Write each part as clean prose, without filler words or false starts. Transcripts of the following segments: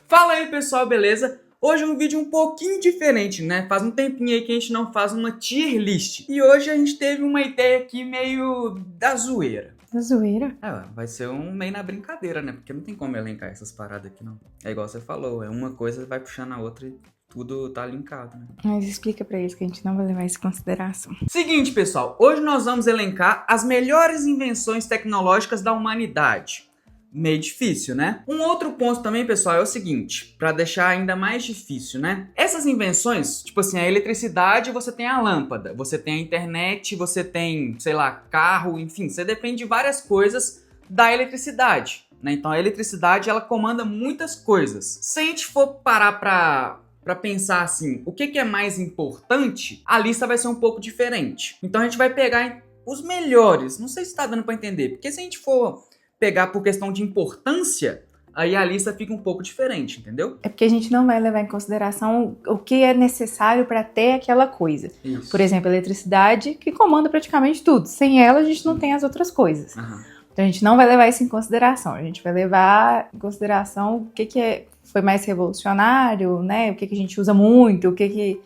Fala aí pessoal, beleza? Hoje é um vídeo um pouquinho diferente, né? Faz um tempinho aí que a gente não faz uma tier list. E hoje a gente teve uma ideia aqui meio da zoeira. Da zoeira? Vai ser um meio na brincadeira, né? Porque não tem como elencar essas paradas aqui, não. É igual você falou, é uma coisa vai puxando a outra e tudo tá linkado, né? Mas explica pra eles que a gente não vai levar isso em consideração. Seguinte, pessoal. Hoje nós vamos elencar as melhores invenções tecnológicas da humanidade. Meio difícil, né? Um outro ponto também, pessoal, é o seguinte, pra deixar ainda mais difícil, né? Essas invenções, tipo assim, a eletricidade, você tem a lâmpada, você tem a internet, você tem, sei lá, carro, enfim, você depende de várias coisas da eletricidade, né? Então a eletricidade, ela comanda muitas coisas. Se a gente for parar pra pensar assim, o que é mais importante, a lista vai ser um pouco diferente. Então a gente vai pegar os melhores, não sei se tá dando pra entender, porque se a gente for pegar por questão de importância, aí a lista fica um pouco diferente, entendeu? É porque a gente não vai levar em consideração o que é necessário pra ter aquela coisa. Isso. Por exemplo, a eletricidade, que comanda praticamente tudo. Sem ela, a gente não tem as outras coisas. Aham. Então a gente não vai levar isso em consideração. A gente vai levar em consideração o que foi mais revolucionário, né? O que a gente usa muito, o que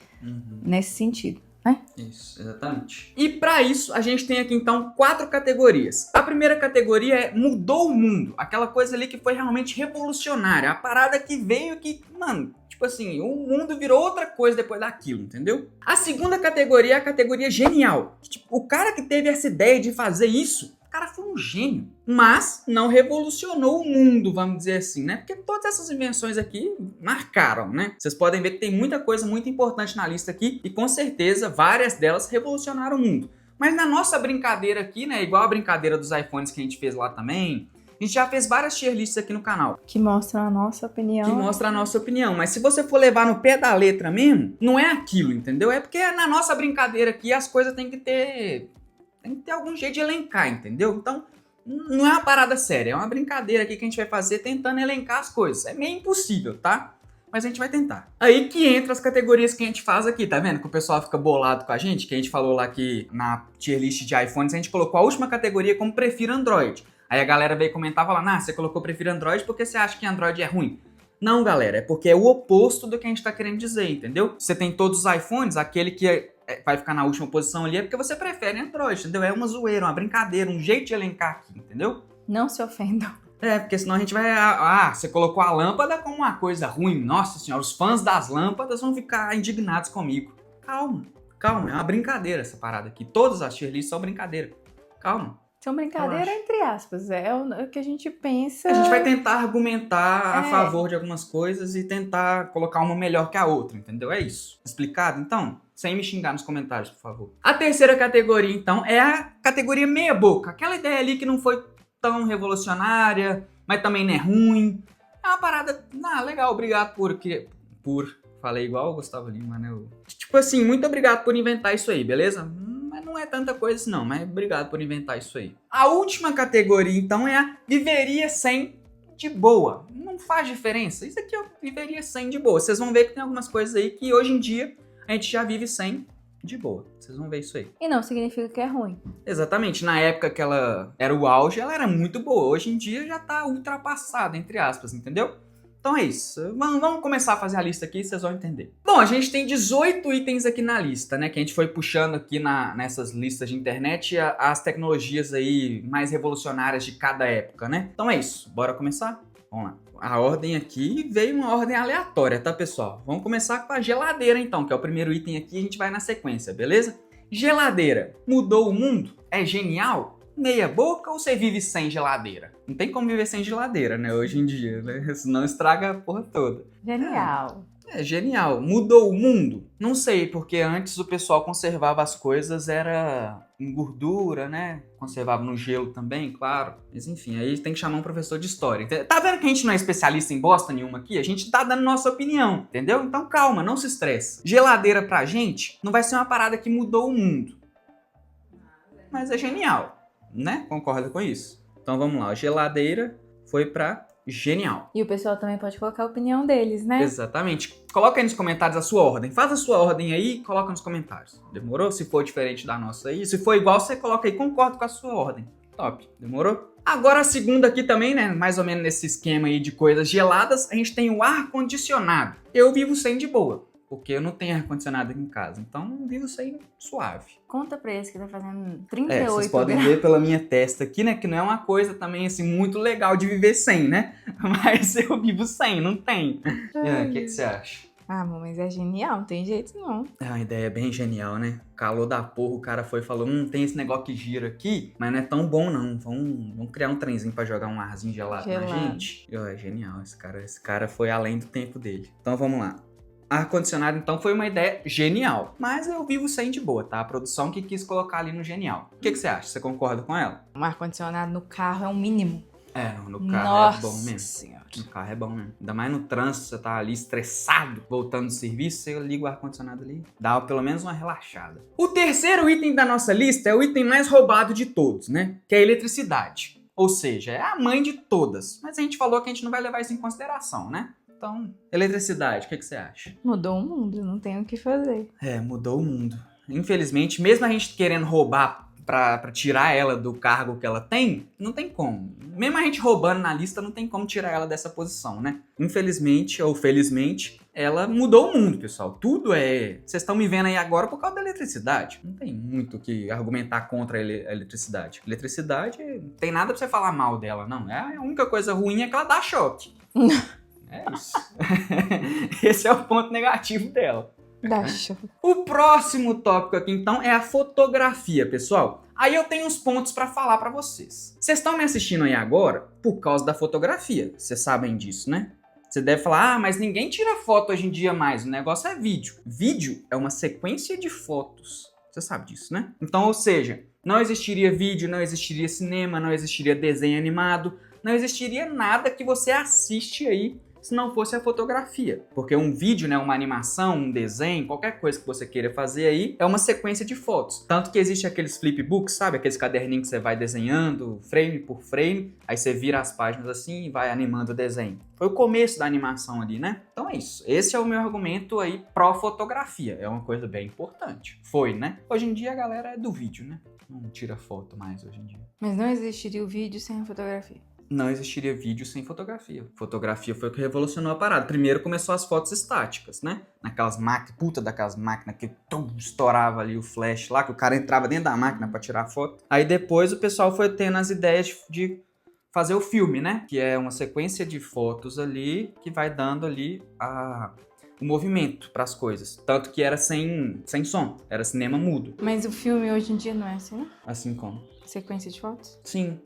nesse sentido. Né? Isso, exatamente. E para isso, a gente tem aqui então 4 categorias. A primeira categoria é mudou o mundo. Aquela coisa ali que foi realmente revolucionária. A parada que veio que, mano, tipo assim, o mundo virou outra coisa depois daquilo, entendeu? A segunda categoria é a categoria genial. Tipo, o cara que teve essa ideia de fazer isso, o cara foi um gênio, mas não revolucionou o mundo, vamos dizer assim, né? Porque todas essas invenções aqui marcaram, né? Vocês podem ver que tem muita coisa muito importante na lista aqui e com certeza várias delas revolucionaram o mundo. Mas na nossa brincadeira aqui, né? Igual a brincadeira dos iPhones que a gente fez lá também, a gente já fez várias tier lists aqui no canal. Que mostram a nossa opinião. Que mostra a nossa opinião. Mas se você for levar no pé da letra mesmo, não é aquilo, entendeu? É porque na nossa brincadeira aqui as coisas têm que ter algum jeito de elencar, entendeu? Então, não é uma parada séria, é uma brincadeira aqui que a gente vai fazer tentando elencar as coisas. É meio impossível, tá? Mas a gente vai tentar. Aí que entra as categorias que a gente faz aqui, tá vendo? Que o pessoal fica bolado com a gente, que a gente falou lá que na tier list de iPhones a gente colocou a última categoria como prefiro Android. Aí a galera veio comentar falando, você colocou prefiro Android porque você acha que Android é ruim. Não, galera, é porque é o oposto do que a gente tá querendo dizer, entendeu? Você tem todos os iPhones, aquele que vai ficar na última posição ali é porque você prefere Android, entendeu? É uma zoeira, uma brincadeira, um jeito de elencar aqui, entendeu? Não se ofendam. Porque senão a gente vai... você colocou a lâmpada como uma coisa ruim. Nossa senhora, os fãs das lâmpadas vão ficar indignados comigo. Calma, calma, é uma brincadeira essa parada aqui. Todas as tier lists são brincadeira. Calma. São brincadeira entre aspas, é o que a gente pensa. A gente vai tentar argumentar a favor de algumas coisas e tentar colocar uma melhor que a outra, entendeu? É isso. Explicado? Então, sem me xingar nos comentários, por favor. A terceira categoria, então, é a categoria meia boca. Aquela ideia ali que não foi tão revolucionária, mas também não é ruim. É uma parada, legal, obrigado falei igual o Gustavo Lima, né? Tipo assim, muito obrigado por inventar isso aí, beleza? Mas não é tanta coisa assim não, mas obrigado por inventar isso aí. A última categoria, então, é a viveria sem de boa. Não faz diferença. Isso aqui eu viveria sem de boa. Vocês vão ver que tem algumas coisas aí que hoje em dia a gente já vive sem de boa. Vocês vão ver isso aí. E não significa que é ruim. Exatamente. Na época que ela era o auge, ela era muito boa. Hoje em dia já tá ultrapassada, entre aspas, entendeu? Então é isso. Vamos começar a fazer a lista aqui e vocês vão entender. Bom, a gente tem 18 itens aqui na lista, né? Que a gente foi puxando aqui nessas listas de internet as tecnologias aí mais revolucionárias de cada época, né? Então é isso. Bora começar? Vamos lá. A ordem aqui veio uma ordem aleatória, tá, pessoal? Vamos começar com a geladeira, então, que é o primeiro item aqui. A gente vai na sequência, beleza? Geladeira. Mudou o mundo? É genial? Meia boca ou você vive sem geladeira? Não tem como viver sem geladeira, né? Hoje em dia, né? Senão estraga a porra toda. Genial. É genial. Mudou o mundo? Não sei, porque antes o pessoal conservava as coisas, era em gordura, né? Conservava no gelo também, claro. Mas enfim, aí tem que chamar um professor de história. Tá vendo que a gente não é especialista em bosta nenhuma aqui? A gente tá dando nossa opinião, entendeu? Então calma, não se estresse. Geladeira pra gente não vai ser uma parada que mudou o mundo. Mas é genial, né? Concorda com isso? Então vamos lá, a geladeira foi pra genial. E o pessoal também pode colocar a opinião deles, né? Exatamente. Coloca aí nos comentários a sua ordem. Faz a sua ordem aí e coloca nos comentários. Demorou? Se for diferente da nossa aí. Se for igual, você coloca aí, concordo com a sua ordem. Top, demorou? Agora a segunda aqui também, né, mais ou menos nesse esquema aí de coisas geladas, a gente tem o ar-condicionado. Eu vivo sem de boa, porque eu não tenho ar-condicionado aqui em casa, então eu vivo sem suave. Conta pra esse que tá fazendo 38 vocês podem ver pela minha testa aqui, né, que não é uma coisa também, assim, muito legal de viver sem, né? Mas eu vivo sem, não tem. O que você acha? Ah, amor, mas é genial, não tem jeito não. É uma ideia bem genial, né? Calor da porra, o cara foi e falou, tem esse negócio que gira aqui, mas não é tão bom não, vamos criar um trenzinho pra jogar um arzinho gelado na gente. É genial, esse cara foi além do tempo dele. Então vamos lá. Ar-condicionado, então, foi uma ideia genial. Mas eu vivo sem de boa, tá? A produção que quis colocar ali no genial. O que você acha? Você concorda com ela? Um ar-condicionado no carro é um mínimo. No carro Nossa é bom mesmo. Senhora. No carro é bom mesmo. Ainda mais no trânsito, você tá ali estressado, voltando do serviço, você liga o ar-condicionado ali, dá pelo menos uma relaxada. O terceiro item da nossa lista é o item mais roubado de todos, né? Que é a eletricidade. Ou seja, é a mãe de todas. Mas a gente falou que a gente não vai levar isso em consideração, né? Então, eletricidade, o que você acha? Mudou o mundo, não tem o que fazer. Mudou o mundo. Infelizmente, mesmo a gente querendo roubar pra tirar ela do cargo que ela tem, não tem como. Mesmo a gente roubando na lista, não tem como tirar ela dessa posição, né? Infelizmente, ou felizmente, ela mudou o mundo, pessoal. Tudo Vocês estão me vendo aí agora por causa da eletricidade. Não tem muito o que argumentar contra a eletricidade. Eletricidade, não tem nada pra você falar mal dela, não. A única coisa ruim é que ela dá choque. É isso. Esse é o ponto negativo dela. O próximo tópico aqui, então, é a fotografia, pessoal. Aí eu tenho uns pontos pra falar pra vocês. Vocês estão me assistindo aí agora por causa da fotografia. Vocês sabem disso, né? Você deve falar, mas ninguém tira foto hoje em dia mais. O negócio é vídeo. Vídeo é uma sequência de fotos. Você sabe disso, né? Então, ou seja, não existiria vídeo, não existiria cinema, não existiria desenho animado, não existiria nada que você assiste aí se não fosse a fotografia. Porque um vídeo, né, uma animação, um desenho, qualquer coisa que você queira fazer aí, é uma sequência de fotos. Tanto que existe aqueles flipbooks, sabe? Aqueles caderninhos que você vai desenhando frame por frame, aí você vira as páginas assim e vai animando o desenho. Foi o começo da animação ali, né? Então é isso. Esse é o meu argumento aí pró-fotografia. É uma coisa bem importante. Foi, né? Hoje em dia a galera é do vídeo, né? Não tira foto mais hoje em dia. Mas não existiria o vídeo sem a fotografia. Não existiria vídeo sem fotografia. Fotografia foi o que revolucionou a parada. Primeiro começou as fotos estáticas, né? Naquelas máquinas, daquelas máquinas que estourava ali o flash lá, que o cara entrava dentro da máquina pra tirar foto. Aí depois o pessoal foi tendo as ideias de fazer o filme, né? Que é uma sequência de fotos ali que vai dando ali o movimento pras coisas. Tanto que era sem som, era cinema mudo. Mas o filme hoje em dia não é assim, né? Assim como? Sequência de fotos? Sim,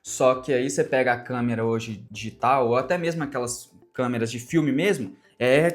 Só que aí você pega a câmera hoje digital, ou até mesmo aquelas câmeras de filme mesmo,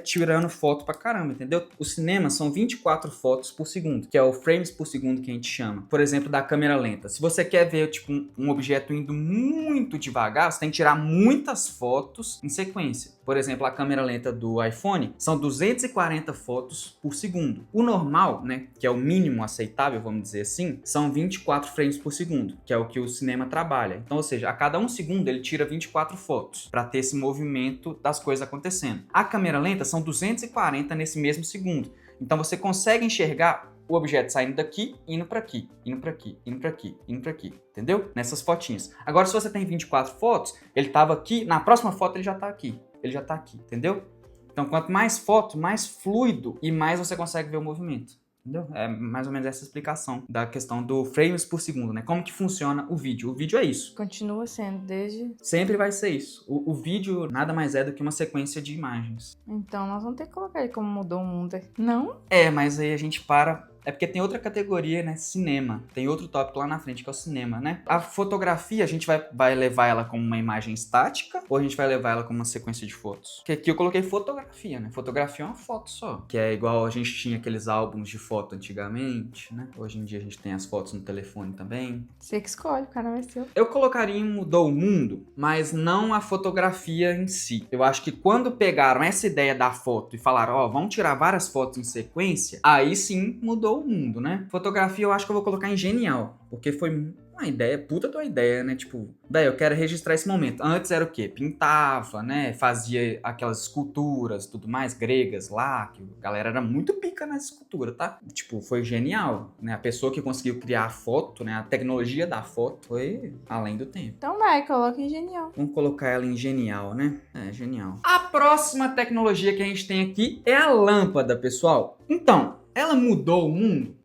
tirando foto pra caramba, entendeu? O cinema são 24 fotos por segundo, que é o frames por segundo que a gente chama. Por exemplo, da câmera lenta. Se você quer ver tipo um objeto indo muito devagar, você tem que tirar muitas fotos em sequência. Por exemplo, a câmera lenta do iPhone são 240 fotos por segundo. O normal, né, que é o mínimo aceitável, vamos dizer assim, são 24 frames por segundo, que é o que o cinema trabalha. Então, ou seja, a cada 1 segundo ele tira 24 fotos para ter esse movimento das coisas acontecendo. A câmera lenta são 240 nesse mesmo segundo. Então você consegue enxergar o objeto saindo daqui, indo para aqui, indo para aqui, indo para aqui, indo para aqui, entendeu? Nessas fotinhas. Agora, se você tem 24 fotos, ele estava aqui, na próxima foto ele já está aqui. Ele já está aqui, entendeu? Então, quanto mais foto, mais fluido e mais você consegue ver o movimento. Entendeu? É mais ou menos essa explicação da questão do frames por segundo, né? Como que funciona o vídeo. O vídeo é isso. Continua sendo desde... Sempre vai ser isso. O vídeo nada mais é do que uma sequência de imagens. Então nós vamos ter que colocar ele como mudou o mundo. Não? Mas aí a gente para... É porque tem outra categoria, né? Cinema. Tem outro tópico lá na frente, que é o cinema, né? A fotografia, a gente vai levar ela como uma imagem estática ou a gente vai levar ela como uma sequência de fotos? Porque aqui eu coloquei fotografia, né? Fotografia é uma foto só. Que é igual a gente tinha aqueles álbuns de foto antigamente, né? Hoje em dia a gente tem as fotos no telefone também. Você que escolhe, o cara vai ser. Eu colocaria em Mudou o Mundo, mas não a fotografia em si. Eu acho que quando pegaram essa ideia da foto e falaram, vamos tirar várias fotos em sequência, aí sim mudou o mundo, né? Fotografia eu acho que eu vou colocar em genial, porque foi uma uma ideia, puta tua ideia, né? Tipo, velho, eu quero registrar esse momento. Antes era o quê? Pintava, né? Fazia aquelas esculturas, tudo mais, gregas lá, que a galera era muito pica nessa escultura, tá? Tipo, foi genial, né? A pessoa que conseguiu criar a foto, né? A tecnologia da foto foi além do tempo. Então vai, coloca em genial. Vamos colocar ela em genial, né? É, genial. A próxima tecnologia que a gente tem aqui é a lâmpada, pessoal. Então, ela mudou o mundo?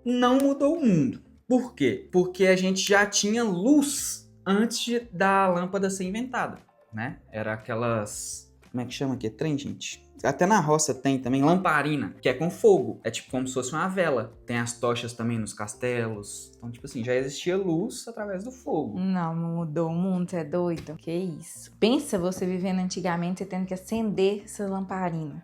Não mudou o mundo. Por quê? Porque a gente já tinha luz antes da lâmpada ser inventada, né? Era aquelas... Como é que chama aqui? Trem, gente? Até na roça tem também lamparina, que é com fogo. É tipo como se fosse uma vela. Tem as tochas também nos castelos. Então, tipo assim, já existia luz através do fogo. Não mudou o mundo, você é doido? Que isso? Pensa você vivendo antigamente, você tendo que acender essa lamparina.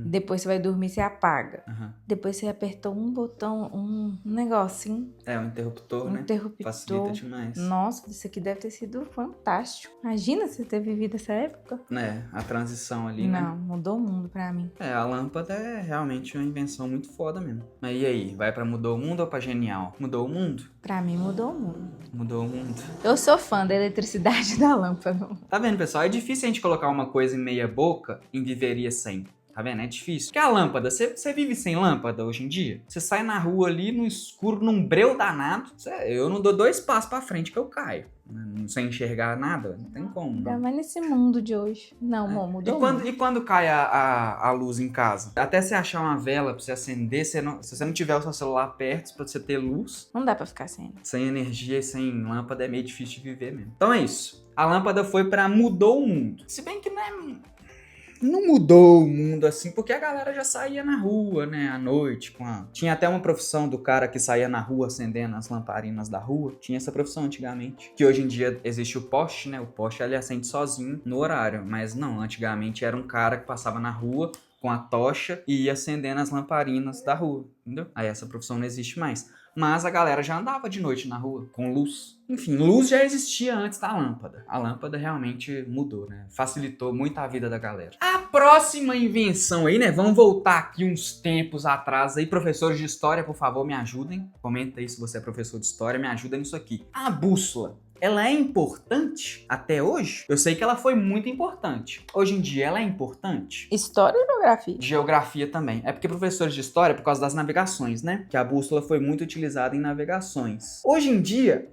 Depois você vai dormir, você apaga. Depois você apertou um botão, um negocinho. É, um interruptor, né? Interruptor. Facilita demais. Nossa, isso aqui deve ter sido fantástico. Imagina você ter vivido essa época. É, a transição ali, né? Não, mudou o mundo pra mim. É, a lâmpada é realmente uma invenção muito foda mesmo. Mas e aí, vai pra mudou o mundo ou pra genial? Mudou o mundo? Pra mim, mudou o mundo. Mudou o mundo. Eu sou fã da eletricidade da lâmpada. Tá vendo, pessoal? É difícil a gente colocar uma coisa em meia boca em viveria sem. Tá vendo? É difícil. Porque a lâmpada, você vive sem lâmpada hoje em dia? Você sai na rua ali, no escuro, num breu danado. Eu não dou 2 passos pra frente que eu caio. Sem enxergar nada, não tem como. Ainda mais nesse mundo de hoje. Não, amor, mudou muito. E quando cai a luz em casa? Até você achar uma vela pra você acender, se você não tiver o seu celular perto pra você ter luz. Não dá pra ficar sem. Sem energia e sem lâmpada é meio difícil de viver mesmo. Então é isso. A lâmpada foi pra mudou o mundo. Se bem que não mudou o mundo assim, porque a galera já saía na rua, né, à noite. Tinha até uma profissão do cara que saía na rua acendendo as lamparinas da rua. Tinha essa profissão antigamente. Que hoje em dia existe o poste, né? O poste ele acende sozinho no horário. Mas não, antigamente era um cara que passava na rua com a tocha e ia acendendo as lamparinas da rua, entendeu? Aí essa profissão não existe mais. Mas a galera já andava de noite na rua, com luz. Enfim, luz já existia antes da lâmpada. A lâmpada realmente mudou, né? Facilitou muito a vida da galera. A próxima invenção aí, né? Vamos voltar aqui uns tempos atrás aí. Professores de história, por favor, me ajudem. Comenta aí se você é professor de história, me ajuda nisso aqui. A bússola. Ela é importante até hoje? Eu sei que ela foi muito importante. Hoje em dia, ela é importante? História ou geografia? Geografia também. É porque professores de história, por causa das navegações, né? Que a bússola foi muito utilizada em navegações. Hoje em dia,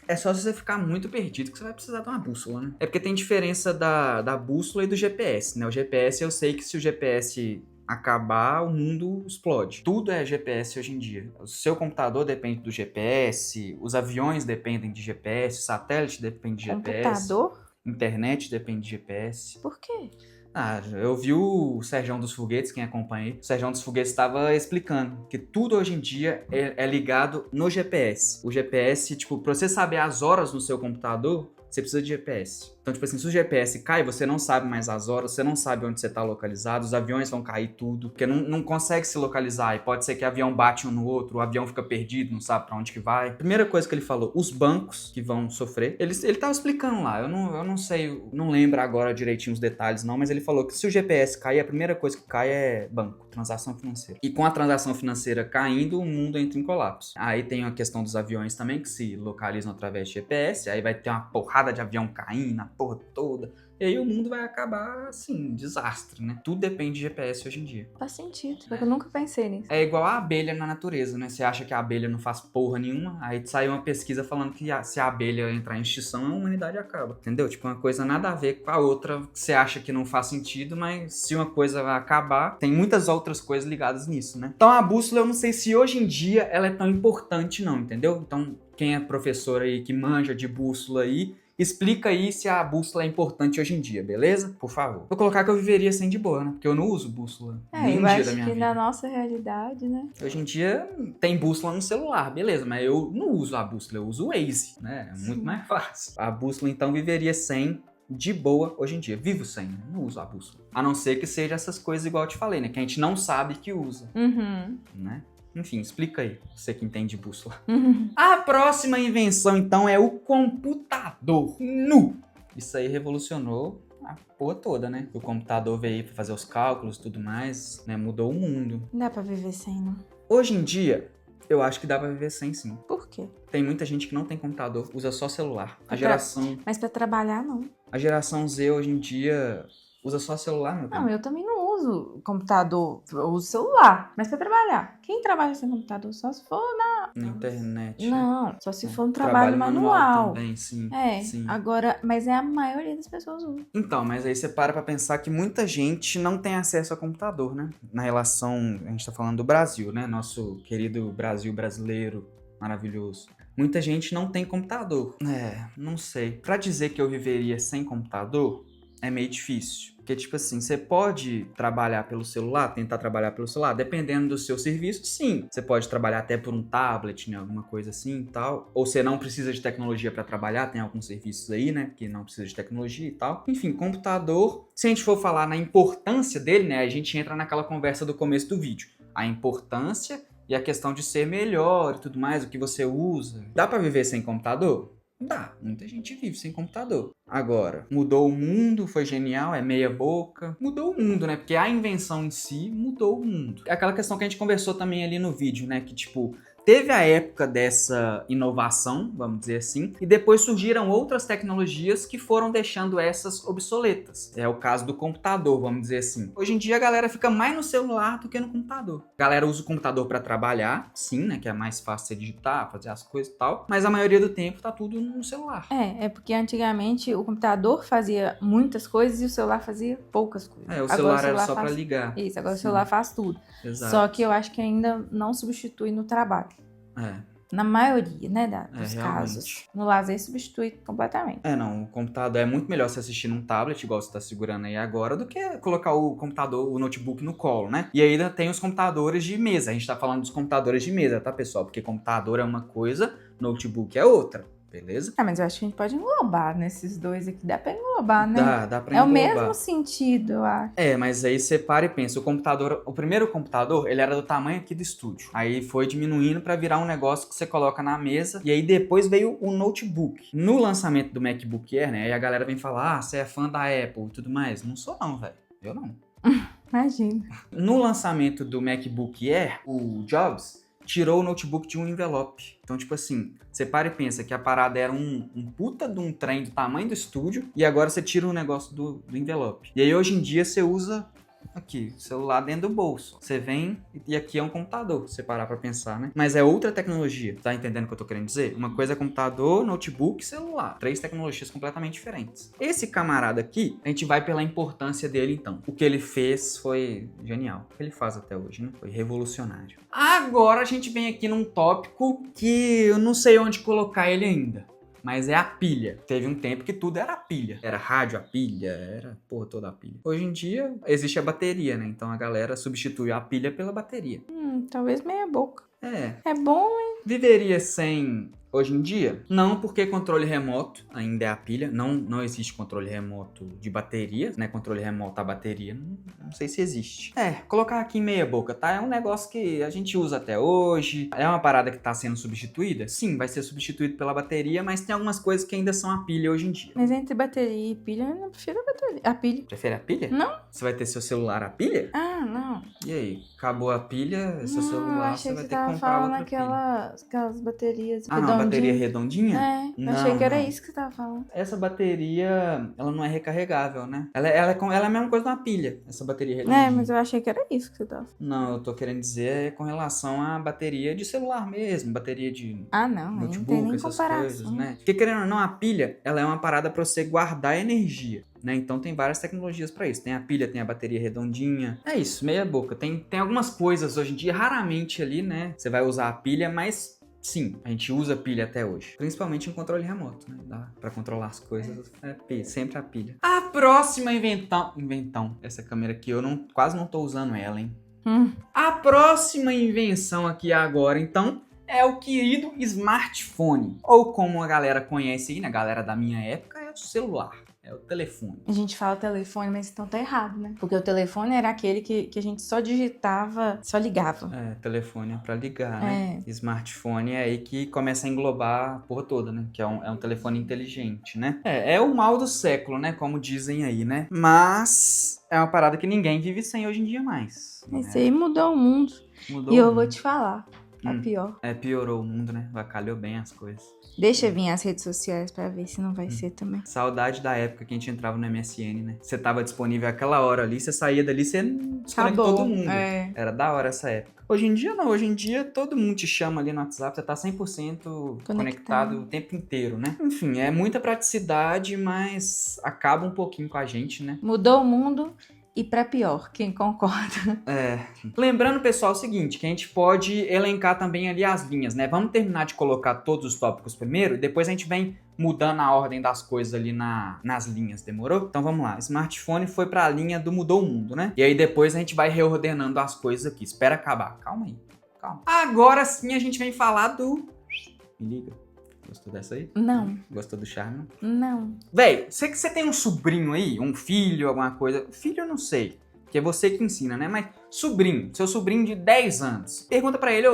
é só você ficar muito perdido que você vai precisar de uma bússola, né? É porque tem diferença da bússola e do GPS, né? O GPS, eu sei que se o GPS acabar, o mundo explode. Tudo é GPS hoje em dia. O seu computador depende do GPS, os aviões dependem de GPS, o satélite depende de GPS. Computador? Internet depende de GPS. Por quê? Ah, eu vi o Serjão dos Foguetes, quem acompanha aí. O Serjão dos Foguetes estava explicando que tudo hoje em dia é ligado no GPS. O GPS, tipo, pra você saber as horas no seu computador, você precisa de GPS. Então, tipo assim, se o GPS cai, você não sabe mais as horas, você não sabe onde você tá localizado, os aviões vão cair tudo, porque não consegue se localizar, e pode ser que o avião bate um no outro, o avião fica perdido, não sabe pra onde que vai. Primeira coisa que ele falou, os bancos que vão sofrer, ele tava explicando lá, eu não sei, não lembro agora direitinho os detalhes não, mas ele falou que se o GPS cair, a primeira coisa que cai é banco, transação financeira. E com a transação financeira caindo, o mundo entra em colapso. Aí tem a questão dos aviões também, que se localizam através de GPS, aí vai ter uma porrada de avião caindo, a porra toda. E aí o mundo vai acabar, assim, desastre, né? Tudo depende de GPS hoje em dia. Faz sentido, porque eu nunca pensei nisso. É igual a abelha na natureza, né? Você acha que a abelha não faz porra nenhuma, aí saiu uma pesquisa falando que se a abelha entrar em extinção, a humanidade acaba, entendeu? Tipo, uma coisa nada a ver com a outra, que você acha que não faz sentido, mas se uma coisa vai acabar, tem muitas outras coisas ligadas nisso, né? Então a bússola, eu não sei se hoje em dia ela é tão importante não, entendeu? Então, quem é professor aí, que manja de bússola aí, explica aí se a bússola é importante hoje em dia, beleza? Por favor. Vou colocar que eu viveria sem de boa, né? Porque eu não uso bússola nenhum dia da minha vida. Na nossa realidade, né? Hoje em dia tem bússola no celular, beleza, mas eu não uso a bússola, eu uso o Waze, né? É muito mais fácil. A bússola, então, viveria sem de boa hoje em dia. Vivo sem, né? Não uso a bússola. A não ser que seja essas coisas igual eu te falei, né? Que a gente não sabe que usa, né? Enfim, explica aí, você que entende bússola. A próxima invenção, então, é o computador. Isso aí revolucionou a porra toda, né? O computador veio pra fazer os cálculos e tudo mais, né? Mudou o mundo. Não dá pra viver sem, não. Hoje em dia, Eu acho que dá pra viver sem, sim. Por quê? Tem muita gente que não tem computador, usa só celular. Mas pra trabalhar, não. A geração Z hoje em dia usa só celular, meu bem. Não, eu também não uso computador, eu uso celular. Mas pra trabalhar, quem trabalha sem computador? Só se for na internet. Não, só se for um trabalho manual. Também, sim. Sim. Agora, mas a maioria das pessoas usa. Então, mas aí você para pra pensar que muita gente não tem acesso a computador, né? Na relação, a gente tá falando do Brasil, né? Nosso querido Brasil brasileiro, maravilhoso. Muita gente não tem computador. Não sei. Pra dizer que eu viveria sem computador, é meio difícil. Porque, tipo assim, você pode trabalhar pelo celular, tentar trabalhar pelo celular, dependendo do seu serviço, sim. Você pode trabalhar até por um tablet, né, alguma coisa assim e tal. Ou você não precisa de tecnologia para trabalhar, tem alguns serviços aí, né, que não precisa de tecnologia e tal. Enfim, computador, se a gente for falar na importância dele, né, a gente entra naquela conversa do começo do vídeo. A importância e a questão de ser melhor e tudo mais, o que você usa. Dá para viver sem computador? Dá, muita gente vive sem computador. Agora, mudou o mundo, foi genial, é meia boca. Mudou o mundo, né? Porque a invenção em si mudou o mundo. É aquela questão que a gente conversou também ali no vídeo, né? Que tipo, teve a época dessa inovação, vamos dizer assim, e depois surgiram outras tecnologias que foram deixando essas obsoletas. É o caso do computador, vamos dizer assim. Hoje em dia a galera fica mais no celular do que no computador. A galera usa o computador para trabalhar, sim, né? Que é mais fácil você digitar, fazer as coisas e tal, mas a maioria do tempo tá tudo no celular. É porque antigamente o computador fazia muitas coisas e o celular fazia poucas coisas. O celular era só para ligar. Isso, agora o celular faz tudo. Exato. Só que eu acho que ainda não substitui no trabalho. Na maioria, né, dos casos. No lazer substitui completamente. Não, o computador é muito melhor você assistir num tablet, igual você tá segurando aí agora, do que colocar o computador, o notebook no colo, né? E ainda tem os computadores de mesa. A gente tá falando dos computadores de mesa, tá, pessoal? Porque computador é uma coisa, notebook é outra. Beleza? Mas eu acho que a gente pode englobar nesses dois aqui. Dá pra englobar, né? Dá pra englobar. É o mesmo sentido, eu acho. Mas aí você para e pensa, o primeiro computador, ele era do tamanho aqui do estúdio. Aí foi diminuindo pra virar um negócio que você coloca na mesa. E aí depois veio o notebook. No lançamento do MacBook Air, né? Aí a galera vem falar, você é fã da Apple e tudo mais. Não sou não, velho. Eu não. Imagina. No lançamento do MacBook Air, o Jobs tirou o notebook de um envelope. Então, tipo assim, você para e pensa que a parada era um puta de um trem do tamanho do estúdio e agora você tira o negócio do envelope. E aí, hoje em dia, você usa aqui, o celular dentro do bolso. Você vem e aqui é um computador, se você parar pra pensar, né? Mas é outra tecnologia, tá entendendo o que eu tô querendo dizer? Uma coisa é computador, notebook e celular. 3 tecnologias completamente diferentes. Esse camarada aqui, a gente vai pela importância dele, então. O que ele fez foi genial. O que ele faz até hoje, né? Foi revolucionário. Agora a gente vem aqui num tópico que eu não sei onde colocar ele ainda. Mas é a pilha. Teve um tempo que tudo era a pilha. Era rádio a pilha, era porra toda a pilha. Hoje em dia existe a bateria, né? Então a galera substitui a pilha pela bateria. Talvez meia boca. É bom, hein? Viveria sem hoje em dia? Não, porque controle remoto ainda é a pilha. Não existe controle remoto de bateria, né? Controle remoto a bateria, não sei se existe. Colocar aqui em meia boca, tá? É um negócio que a gente usa até hoje. É uma parada que tá sendo substituída? Sim, vai ser substituído pela bateria, mas tem algumas coisas que ainda são a pilha hoje em dia. Mas entre bateria e pilha, eu não prefiro a pilha. Prefere a pilha? Não. Você vai ter seu celular a pilha? Não. E aí? Acabou a pilha, seu celular, você vai ter que comprar outra pilha. Aquelas baterias não, a bateria redondinha? Eu achei que era isso que você tava falando. Essa bateria, ela não é recarregável, né? Ela é a mesma coisa de uma pilha, essa bateria redondinha. Mas eu achei que era isso que você tava falando. Não, eu tô querendo dizer com relação à bateria de celular mesmo, bateria de notebook, não tem nem essas comparação. coisas, né? Porque querendo ou não, a pilha, ela é uma parada pra você guardar energia. Né? Então tem várias tecnologias para isso. Tem a pilha, tem a bateria redondinha. É isso, meia boca. Tem algumas coisas hoje em dia, raramente ali, né? Você vai usar a pilha, mas sim, a gente usa a pilha até hoje. Principalmente em controle remoto, né? Dá pra controlar as coisas. Sempre a pilha. A próxima inventão. Essa câmera aqui, eu quase não tô usando ela, hein? A próxima invenção aqui agora, então, é o querido smartphone. Ou como a galera conhece aí, né? A galera da minha época, é o celular. É o telefone. A gente fala telefone, mas então tá errado, né? Porque o telefone era aquele que a gente só digitava, só ligava. Telefone é pra ligar, né? Smartphone é aí que começa a englobar a porra toda, né? Que é um telefone inteligente, né? É o mal do século, né? Como dizem aí, né? Mas é uma parada que ninguém vive sem hoje em dia mais. Isso aí mudou o mundo. Mudou e eu vou te falar. Tá pior. Piorou o mundo, né? Vacalhou bem as coisas. Deixa vir as redes sociais pra ver se não vai ser também. Saudade da época que a gente entrava no MSN, né? Você tava disponível aquela hora ali, você saía dali, você desconectou todo mundo. Era da hora essa época. Hoje em dia não, hoje em dia todo mundo te chama ali no WhatsApp, você tá 100% conectado o tempo inteiro, né? Enfim, é muita praticidade, mas acaba um pouquinho com a gente, né? Mudou o mundo e pra pior, quem concorda? Lembrando, pessoal, o seguinte, que a gente pode elencar também ali as linhas, né? Vamos terminar de colocar todos os tópicos primeiro e depois a gente vem mudando a ordem das coisas ali nas linhas, demorou? Então vamos lá, smartphone foi pra linha do mudou o mundo, né? E aí depois a gente vai reordenando as coisas aqui, espera acabar, calma aí, calma. Agora sim a gente vem falar do... Me liga. Gostou dessa aí? Não. Gostou do charme? Não. Véi, você que você tem um sobrinho aí, um filho, alguma coisa... Filho eu não sei, porque é você que ensina, né? Mas sobrinho, seu sobrinho de 10 anos. Pergunta pra ele,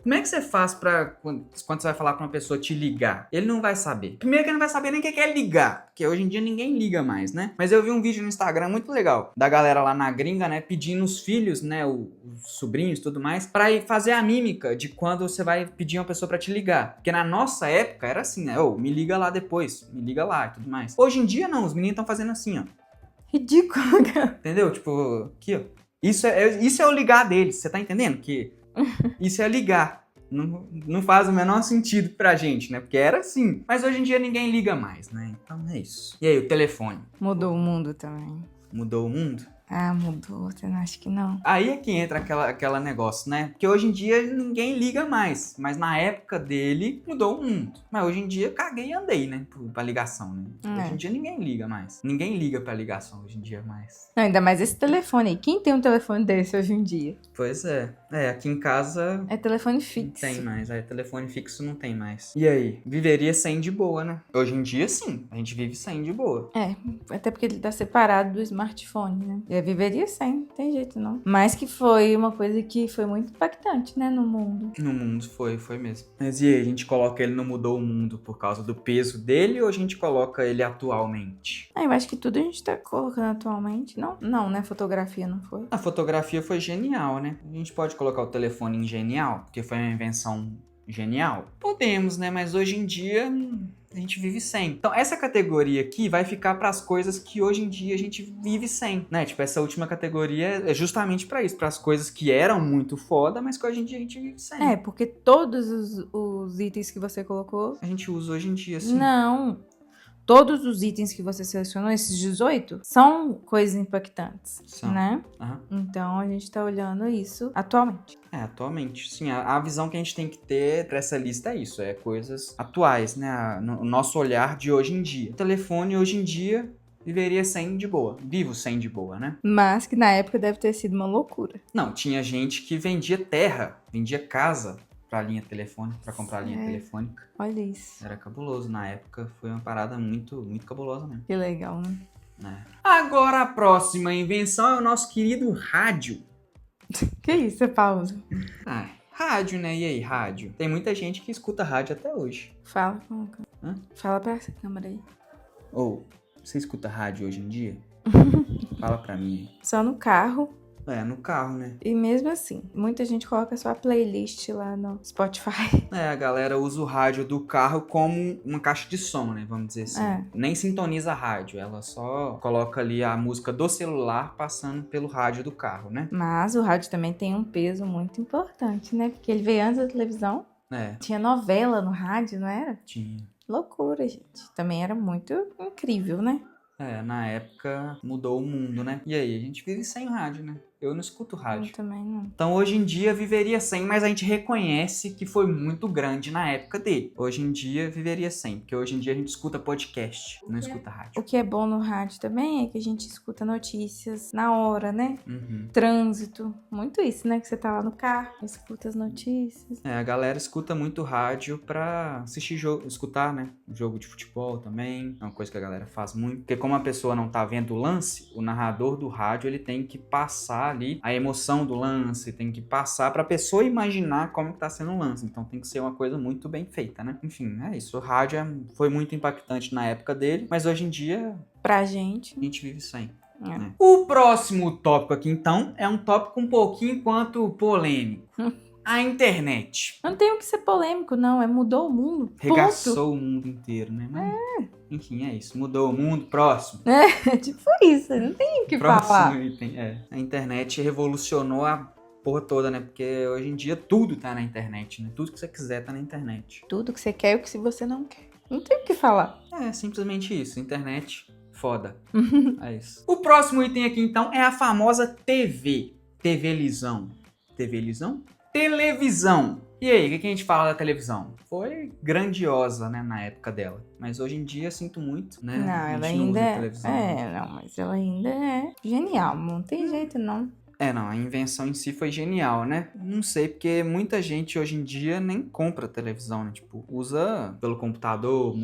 como é que você faz pra... Quando você vai falar pra uma pessoa te ligar? Ele não vai saber. Primeiro que ele não vai saber nem o que é ligar, porque hoje em dia ninguém liga mais, né? Mas eu vi um vídeo no Instagram muito legal, da galera lá na gringa, né? Pedindo os filhos, né? Os sobrinhos e tudo mais, pra ir fazer a mímica de quando você vai pedir uma pessoa pra te ligar. Porque na nossa época era assim, né? Me liga lá depois, me liga lá e tudo mais. Hoje em dia não, os meninos estão fazendo assim, ó. Ridículo, cara. Entendeu? Tipo, aqui, ó. Isso é o ligar deles, você tá entendendo? Que isso é ligar. Não faz o menor sentido pra gente, né? Porque era assim. Mas hoje em dia ninguém liga mais, né? Então é isso. E aí, o telefone? Mudou o mundo também. Mudou o mundo? Ah, mudou. Você não acha que não? Aí é que entra aquela negócio, né? Porque hoje em dia ninguém liga mais. Mas na época dele, mudou o mundo. Mas hoje em dia, caguei e andei, né? Pra ligação, né? Hoje em dia ninguém liga mais. Ninguém liga pra ligação hoje em dia mais. Não, ainda mais esse telefone aí. Quem tem um telefone desse hoje em dia? Pois é. Aqui em casa... É telefone fixo. Não tem mais. Telefone fixo não tem mais. E aí? Viveria sem de boa, né? Hoje em dia, sim. A gente vive sem de boa. Até porque ele tá separado do smartphone, né? Eu viveria sem, não tem jeito não. Mas que foi uma coisa que foi muito impactante, né, no mundo. No mundo, foi mesmo. Mas e aí, a gente coloca ele no mudou o mundo por causa do peso dele ou a gente coloca ele atualmente? Eu acho que tudo a gente tá colocando atualmente. Não, né? Fotografia não foi. A fotografia foi genial, né? A gente pode colocar o telefone em genial, porque foi uma invenção genial? Podemos, né? Mas hoje em dia... a gente vive sem. Então, essa categoria aqui vai ficar para as coisas que hoje em dia a gente vive sem, né? Tipo, essa última categoria é justamente para isso, para as coisas que eram muito foda, mas que hoje em dia a gente vive sem. Porque todos os itens que você colocou... a gente usa hoje em dia, sim. Não. Todos os itens que você selecionou, esses 18, são coisas impactantes, né? Então, a gente tá olhando isso atualmente. Atualmente. Sim, a visão que a gente tem que ter pra essa lista é isso, é coisas atuais, né? O nosso olhar de hoje em dia. O telefone, hoje em dia, viveria sem de boa. Vivo sem de boa, né? Mas que na época deve ter sido uma loucura. Não, tinha gente que vendia terra, vendia casa pra linha telefônica, pra comprar a linha telefônica. Olha isso. Era cabuloso. Na época, foi uma parada muito, muito cabulosa mesmo. Que legal, né? Agora, a próxima invenção é o nosso querido rádio. Que isso, pausa? Rádio, né? E aí, rádio? Tem muita gente que escuta rádio até hoje. Fala pra essa câmera aí. Você escuta rádio hoje em dia? Fala pra mim. Só no carro. No carro, né? E mesmo assim, muita gente coloca sua playlist lá no Spotify. A galera usa o rádio do carro como uma caixa de som, né? Vamos dizer assim. Nem sintoniza a rádio, ela só coloca ali a música do celular passando pelo rádio do carro, né? Mas o rádio também tem um peso muito importante, né? Porque ele veio antes da televisão. Tinha novela no rádio, não era? Tinha. Loucura, gente. Também era muito incrível, né? Na época mudou o mundo, né? E aí, a gente vive sem rádio, né? Eu não escuto rádio. Eu também não. Então, hoje em dia, viveria sem, mas a gente reconhece que foi muito grande na época dele. Hoje em dia, viveria sem, porque hoje em dia a gente escuta podcast, não escuta rádio. O que é bom no rádio também é que a gente escuta notícias na hora, né? Uhum. Trânsito, muito isso, né? Que você tá lá no carro, escuta as notícias. A galera escuta muito rádio pra assistir jogo, escutar, né? Jogo de futebol também, é uma coisa que a galera faz muito. Porque como a pessoa não tá vendo o lance, o narrador do rádio, ele tem que passar ali a emoção do lance, tem que passar pra pessoa imaginar como que tá sendo o lance. Então tem que ser uma coisa muito bem feita, né? Enfim, é isso. O rádio foi muito impactante na época dele, mas hoje em dia... pra gente... a gente vive sem. O próximo tópico aqui, então, é um tópico um pouquinho quanto polêmico. A internet. Não tem o que ser polêmico, não. Mudou o mundo. Regaçou o mundo inteiro, né? Mas, enfim, é isso. Mudou o mundo. Próximo. Tipo isso. Não tem o que falar. Próximo item. A internet revolucionou a porra toda, né? Porque hoje em dia tudo tá na internet, né? Tudo que você quiser tá na internet. Tudo que você quer e o que você não quer. Não tem o que falar. É simplesmente isso. Internet, foda. É isso. O próximo item aqui, então, é a famosa TV. TV-lisão. TV-lisão? Televisão. E aí, o que a gente fala da televisão? Foi grandiosa, né, na época dela. Mas hoje em dia, sinto muito, né? Não, ela ainda mas ela ainda é genial. Não tem jeito, não. Não, a invenção em si foi genial, né? Não sei, porque muita gente hoje em dia nem compra televisão, né? Tipo, usa pelo computador, o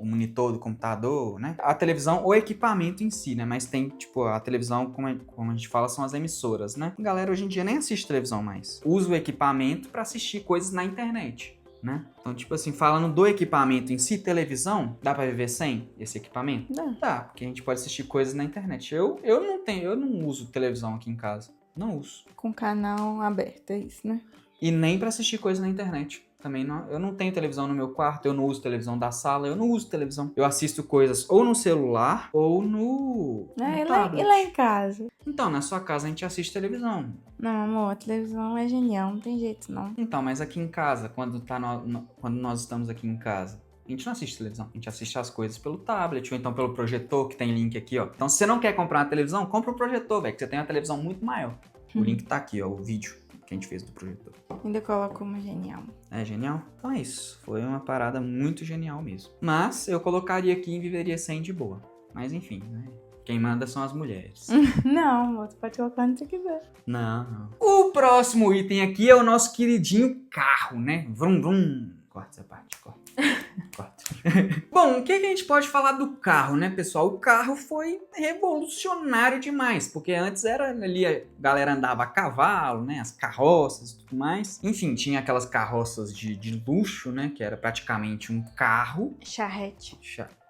monitor do computador, né? A televisão, o equipamento em si, né? Mas tem, tipo, a televisão, como a gente fala, são as emissoras, né? A galera hoje em dia nem assiste televisão mais. Usa o equipamento pra assistir coisas na internet, né? Então, tipo assim, falando do equipamento em si, televisão, dá pra viver sem esse equipamento? Dá, porque a gente pode assistir coisas na internet. Eu não uso televisão aqui em casa. Não uso. Com canal aberto, é isso, né? E nem pra assistir coisas na internet. Também não. Eu não tenho televisão no meu quarto, eu não uso televisão da sala, eu não uso televisão. Eu assisto coisas ou no celular ou no tablet. E lá em casa? Então, na sua casa a gente assiste televisão. Não, amor, a televisão é genial, não tem jeito, não. Então, mas aqui em casa, quando nós estamos aqui em casa, a gente não assiste televisão. A gente assiste as coisas pelo tablet ou então pelo projetor, que tem link aqui, ó. Então, se você não quer comprar uma televisão, compra um projetor, velho, que você tem uma televisão muito maior. O link tá aqui, ó, o vídeo que a gente fez do projetor. Ainda coloco como genial. É genial? Então é isso. Foi uma parada muito genial mesmo. Mas eu colocaria aqui e viveria sem de boa. Mas enfim, né? Quem manda são as mulheres. Não, amor, você pode colocar onde você quiser. Não. O próximo item aqui é o nosso queridinho carro, né? Vrum, vrum. Corta essa parte, corta. Bom, o que a gente pode falar do carro, né, pessoal? O carro foi revolucionário demais, porque antes era ali, a galera andava a cavalo, né, as carroças e tudo mais. Enfim, tinha aquelas carroças de luxo, né, que era praticamente um carro. Charrete.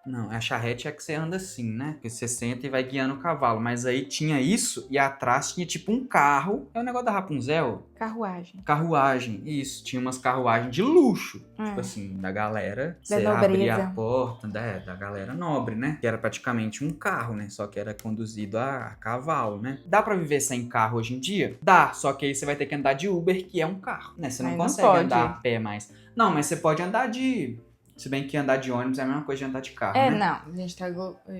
Não, a charrete é que você anda assim, né? Porque você senta e vai guiando o cavalo. Mas aí tinha isso e atrás tinha tipo um carro. É o negócio da Rapunzel? Carruagem. Carruagem, isso. Tinha umas carruagens de luxo. Tipo assim, da galera. Você abria a porta da galera nobre, né? Que era praticamente um carro, né? Só que era conduzido a cavalo, né? Dá pra viver sem carro hoje em dia? Dá, só que aí você vai ter que andar de Uber, que é um carro, né? Você não consegue andar a pé mais. Não, mas você pode andar de... Se bem que andar de ônibus é a mesma coisa de andar de carro, né? Não. A gente tá...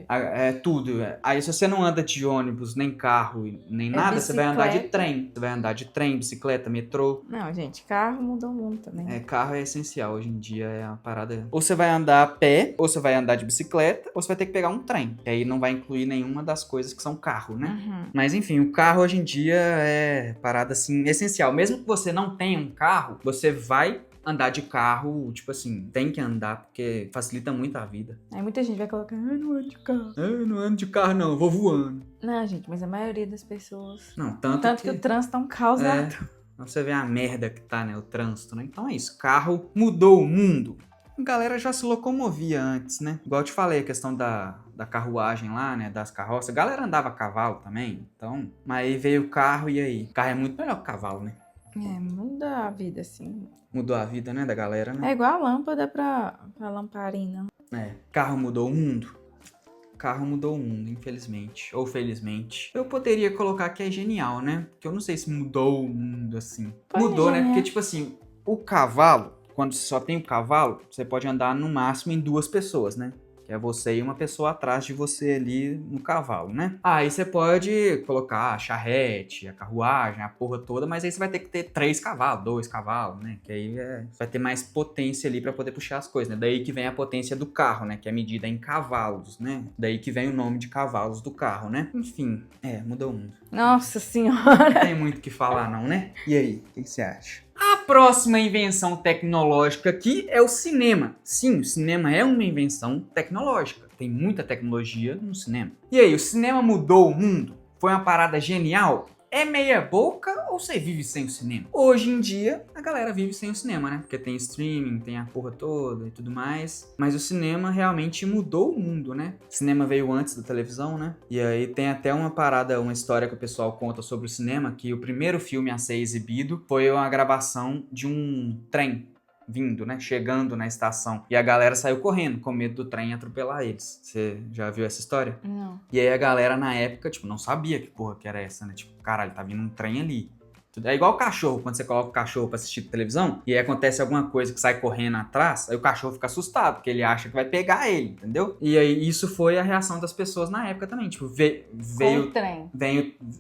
É tudo. Aí se você não anda de ônibus, nem carro, nem nada, você vai andar de trem. Você vai andar de trem, bicicleta, metrô. Não, gente, carro mudou muito também. Carro é essencial. Hoje em dia é uma parada... Ou você vai andar a pé, ou você vai andar de bicicleta, ou você vai ter que pegar um trem. Que aí não vai incluir nenhuma das coisas que são carro, né? Uhum. Mas enfim, o carro hoje em dia é parada, assim, essencial. Mesmo que você não tenha um carro, você vai... andar de carro, tipo assim, tem que andar porque facilita muito a vida. Aí muita gente vai colocar, não ando de carro. Não ando de carro não, eu vou voando. Não, gente, mas a maioria das pessoas... Não, tanto que o trânsito é um caos. Você vê a merda que tá, né, o trânsito, né? Então é isso, carro mudou o mundo. A galera já se locomovia antes, né? Igual eu te falei, a questão da carruagem lá, né, das carroças. A galera andava a cavalo também, então... Mas aí veio o carro e aí? O carro é muito melhor que o cavalo, né? Muda a vida, assim. Mudou a vida, né, da galera, né? É igual a lâmpada pra lamparina. Carro mudou o mundo. Carro mudou o mundo, infelizmente. Ou felizmente. Eu poderia colocar que é genial, né? Porque eu não sei se mudou o mundo, assim. Mudou, né? Porque, tipo assim, o cavalo, quando você só tem o cavalo, você pode andar no máximo em 2 pessoas, né? Que é você e uma pessoa atrás de você ali no cavalo, né? Aí você pode colocar a charrete, a carruagem, a porra toda, mas aí você vai ter que ter 3 cavalos, 2 cavalos, né? Que aí vai ter mais potência ali pra poder puxar as coisas, né? Daí que vem a potência do carro, né? Que é medida em cavalos, né? Daí que vem o nome de cavalos do carro, né? Enfim, mudou o mundo. Nossa senhora! Não tem muito o que falar não, né? E aí, o que você acha? A próxima invenção tecnológica aqui é o cinema. Sim, o cinema é uma invenção tecnológica. Tem muita tecnologia no cinema. E aí, o cinema mudou o mundo? Foi uma parada genial? é meia boca ou você vive sem o cinema? Hoje em dia, a galera vive sem o cinema, né? Porque tem streaming, tem a porra toda e tudo mais. Mas o cinema realmente mudou o mundo, né? O cinema veio antes da televisão, né? E aí tem até uma parada, uma história que o pessoal conta sobre o cinema, que o primeiro filme a ser exibido foi uma gravação de um trem vindo, né? Chegando na estação. E a galera saiu correndo, com medo do trem atropelar eles. Você já viu essa história? Não. E aí a galera, na época, tipo, não sabia que porra que era essa, né? Tipo, caralho, tá vindo um trem ali. É igual o cachorro, quando você coloca o cachorro pra assistir televisão, e aí acontece alguma coisa que sai correndo atrás, aí o cachorro fica assustado, porque ele acha que vai pegar ele, entendeu? E aí isso foi a reação das pessoas na época também. Tipo, veio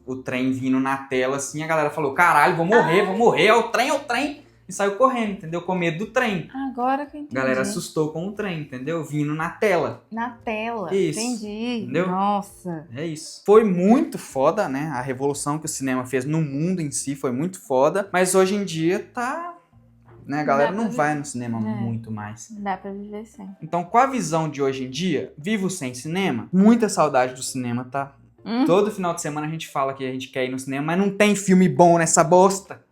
o trem vindo na tela, assim, a galera falou, caralho, vou morrer, é o trem. E saiu correndo, entendeu? Com medo do trem. Agora que eu entendi. A galera assustou com o trem, entendeu? Vindo na tela. Na tela. Isso. Entendi. Entendeu? Nossa. É isso. Foi muito foda, né? A revolução que o cinema fez no mundo em si foi muito foda. Mas hoje em dia tá... né? A galera não vai no cinema muito mais. Dá pra viver sem. Então, com a visão de hoje em dia, vivo sem cinema, muita saudade do cinema, tá? Todo final de semana a gente fala que a gente quer ir no cinema, mas não tem filme bom nessa bosta.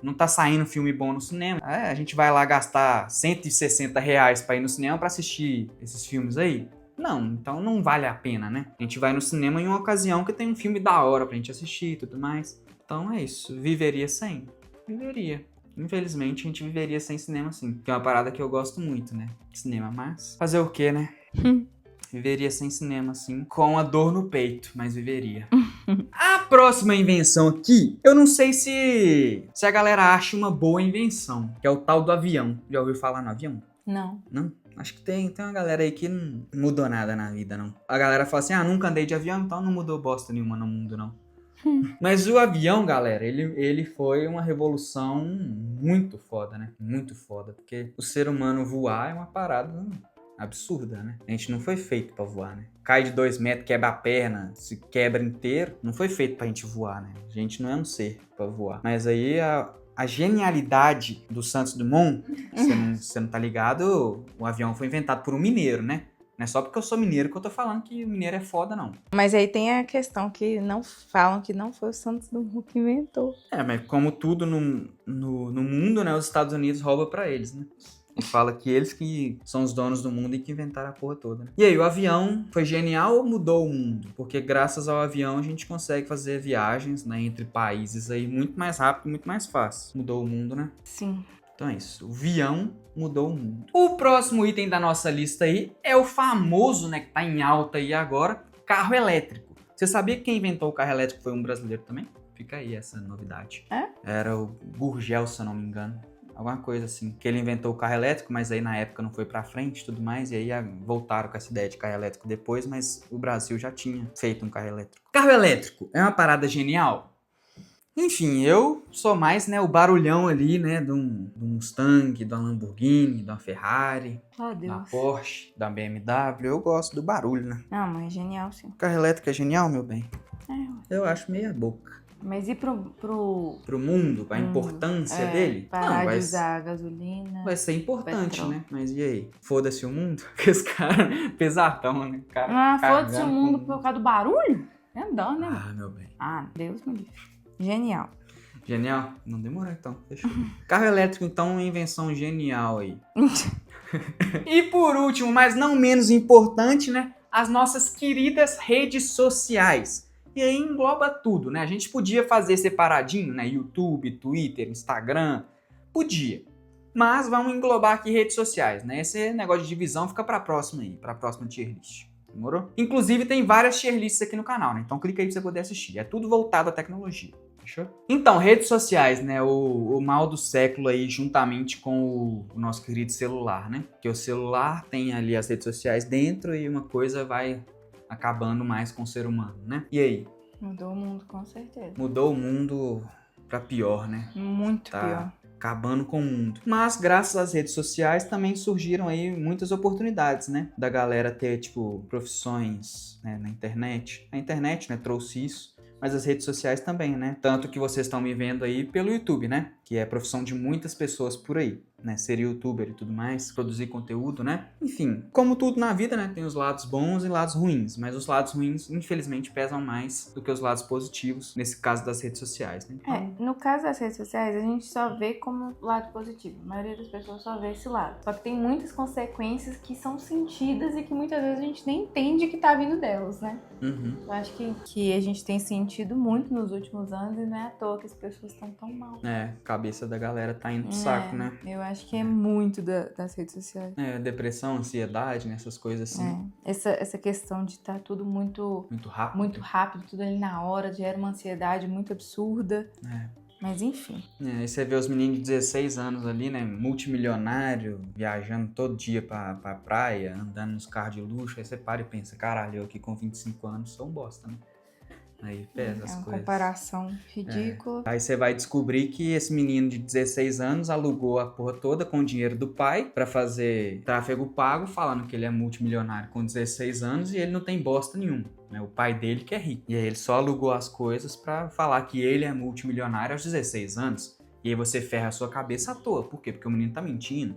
Não tá saindo filme bom no cinema. A gente vai lá gastar R$160 pra ir no cinema pra assistir esses filmes aí? Não, então não vale a pena, né? A gente vai no cinema em uma ocasião que tem um filme da hora pra gente assistir e tudo mais. Então é isso. Viveria sem? Viveria. Infelizmente a gente viveria sem cinema sim. Que é uma parada que eu gosto muito, né? Cinema, mas... fazer o quê, né? Viveria sem cinema, assim, com a dor no peito, mas viveria. A próxima invenção aqui, eu não sei se a galera acha uma boa invenção, que é o tal do avião. Já ouviu falar no avião? Não. Não? Acho que tem uma galera aí que não mudou nada na vida, não. A galera fala assim, nunca andei de avião, então não mudou bosta nenhuma no mundo, não. Mas o avião, galera, ele foi uma revolução muito foda, né? Muito foda, porque o ser humano voar é uma parada... absurda, né? A gente não foi feito pra voar, né? Cai de 2 metros, quebra a perna, se quebra inteiro. Não foi feito pra gente voar, né? A gente não é um ser pra voar. Mas aí a genialidade do Santos Dumont, você não tá ligado, o avião foi inventado por um mineiro, né? Não é só porque eu sou mineiro que eu tô falando que o mineiro é foda, não. Mas aí tem a questão que não falam que não foi o Santos Dumont que inventou. Mas como tudo no mundo, né? Os Estados Unidos roubam pra eles, né? E fala que eles que são os donos do mundo e que inventaram a porra toda, né? E aí, o avião foi genial ou mudou o mundo? Porque graças ao avião a gente consegue fazer viagens, né, entre países aí muito mais rápido, muito mais fácil. Mudou o mundo, né? Sim. Então é isso. O avião mudou o mundo. O próximo item da nossa lista aí é o famoso, né, que tá em alta aí agora, carro elétrico. Você sabia que quem inventou o carro elétrico foi um brasileiro também? Fica aí essa novidade. É? Era o Gurgel, se eu não me engano. Alguma coisa assim. Que ele inventou o carro elétrico, mas aí na época não foi pra frente e tudo mais. E aí voltaram com essa ideia de carro elétrico depois, mas o Brasil já tinha feito um carro elétrico. Carro elétrico é uma parada genial? Enfim, eu sou mais, né, o barulhão ali, né, de um Mustang, de uma Lamborghini, de uma Ferrari, da Porsche, da BMW. Eu gosto do barulho, né? Não, mas é genial, sim. Carro elétrico é genial, meu bem? É. Eu acho meia boca. Mas e pro mundo, a importância dele? Parar de usar gasolina. Vai ser importante, petróleo. né? Mas e aí? Foda-se o mundo? Porque esse cara pesadão, né? Foda-se o mundo por causa do barulho? É dó, né? Meu bem. Deus me livre. Genial. Genial? Não demorou então, fechou. Carro elétrico, então, uma invenção genial aí. E por último, mas não menos importante, né? As nossas queridas redes sociais. E aí engloba tudo, né? A gente podia fazer separadinho, né? YouTube, Twitter, Instagram. Podia. Mas vamos englobar aqui redes sociais, né? Esse negócio de divisão fica pra próxima aí, pra próxima tier list. Demorou? Inclusive tem várias tier lists aqui no canal, né? Então clica aí pra você poder assistir. É tudo voltado à tecnologia. Fechou? Então, redes sociais, né? O mal do século aí, juntamente com o nosso querido celular, né? Porque o celular tem ali as redes sociais dentro e uma coisa vai acabando mais com o ser humano, né? E aí? Mudou o mundo, com certeza. Mudou o mundo pra pior, né? Muito pior. Acabando com o mundo. Mas graças às redes sociais também surgiram aí muitas oportunidades, né? Da galera ter, tipo, profissões, né, na internet. A internet, né, trouxe isso. Mas as redes sociais também, né? Tanto que vocês estão me vendo aí pelo YouTube, né? Que é a profissão de muitas pessoas por aí. né, ser youtuber e tudo mais, produzir conteúdo, né? Enfim, como tudo na vida, né, tem os lados bons e lados ruins, mas os lados ruins, infelizmente, pesam mais do que os lados positivos, nesse caso das redes sociais, né? Então... No caso das redes sociais, a gente só vê como lado positivo. A maioria das pessoas só vê esse lado. Só que tem muitas consequências que são sentidas e que muitas vezes a gente nem entende que tá vindo delas, né? Eu acho que a gente tem sentido muito nos últimos anos e não é à toa que as pessoas estão tão mal. A cabeça da galera tá indo pro saco, né? Eu acho que é muito das redes sociais. Depressão, ansiedade, né? Essas coisas assim. Essa questão de estar tudo muito rápido. Muito rápido, tudo ali na hora, gera uma ansiedade muito absurda. Mas enfim. Aí você vê os meninos de 16 anos ali, né? Multimilionário, viajando todo dia pra praia, andando nos carros de luxo. Aí você para e pensa, caralho, eu aqui com 25 anos sou um bosta, né? Aí pesa as É uma coisas. comparação ridícula. Aí você vai descobrir que esse menino de 16 anos alugou a porra toda com o dinheiro do pai pra fazer tráfego pago, falando que ele é multimilionário com 16 anos e ele não tem bosta nenhuma. Né? O pai dele que é rico. E aí ele só alugou as coisas pra falar que ele é multimilionário aos 16 anos. E aí você ferra a sua cabeça à toa. Por quê? Porque o menino tá mentindo.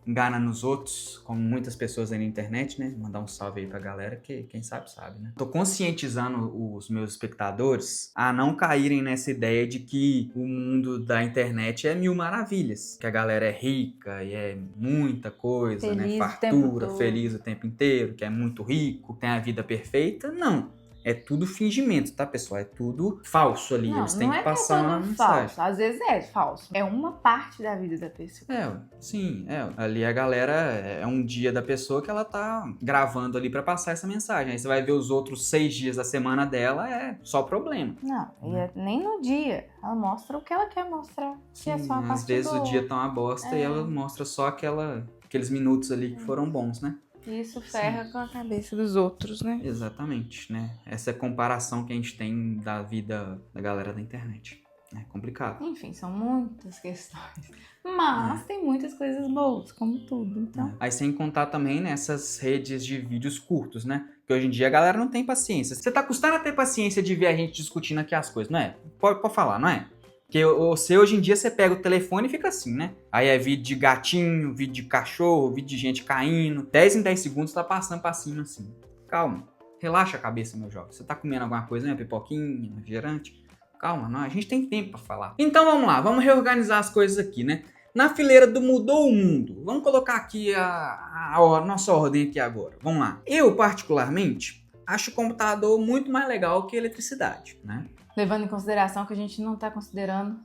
Engana nos outros, como muitas pessoas aí na internet, né? Mandar um salve aí pra galera, que quem sabe, sabe, né? Tô conscientizando os meus espectadores a não caírem nessa ideia de que o mundo da internet é mil maravilhas. Que a galera é rica e é muita coisa, Feliz né? Fartura, feliz o tempo inteiro, que é muito rico, tem a vida perfeita. Não. É tudo fingimento, tá, pessoal? É tudo falso ali. Eles têm que passar uma mensagem. Falso. Às vezes é falso. É uma parte da vida da pessoa. Sim. Ali a galera, é um dia da pessoa que ela tá gravando ali pra passar essa mensagem. Aí você vai ver os outros 6 dias da semana dela, é só problema. Não, nem no dia. Ela mostra o que ela quer mostrar. Sim, é só a às vezes o dia tá uma bosta e ela mostra só aqueles minutos ali que foram bons, né? Isso ferra com a cabeça dos outros, né? Exatamente, né? Essa é a comparação que a gente tem da vida da galera da internet. É complicado. Enfim, são muitas questões. Mas tem muitas coisas boas, como tudo, então. Aí sem contar também nessas redes de vídeos curtos, né? Que hoje em dia a galera não tem paciência. Você tá custando a ter paciência de ver a gente discutindo aqui as coisas, não é? Pode falar, não é? Porque você, hoje em dia, você pega o telefone e fica assim, né? Aí é vídeo de gatinho, vídeo de cachorro, vídeo de gente caindo. 10 em 10 segundos tá passando pra cima assim. Calma. Relaxa a cabeça, meu jovem. Você tá comendo alguma coisa, né? Pipoquinha, refrigerante? Calma, não. A gente tem tempo pra falar. Então vamos lá, vamos reorganizar as coisas aqui, né? Na fileira do Mudou o Mundo. Vamos colocar aqui a nossa ordem aqui agora. Vamos lá. Eu, particularmente, acho o computador muito mais legal que a eletricidade, né? Levando em consideração que a gente não tá considerando